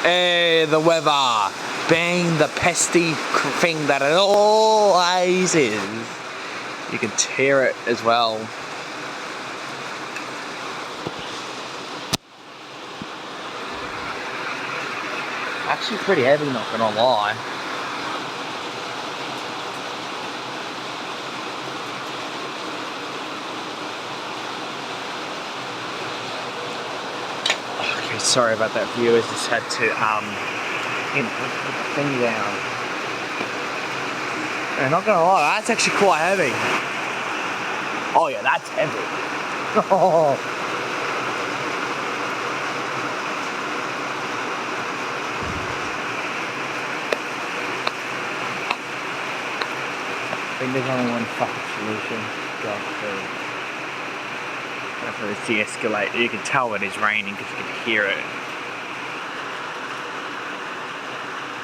The weather being the pesty thing that it always is. You can tear it as well. Actually pretty heavy, not gonna lie. Okay, sorry about that, viewers. Just had to put the thing down. And not gonna lie, that's actually quite heavy. Oh yeah, that's heavy. Oh. I think there's only one fucking solution. Go for the de-escalator. You can tell it is raining because you can hear it.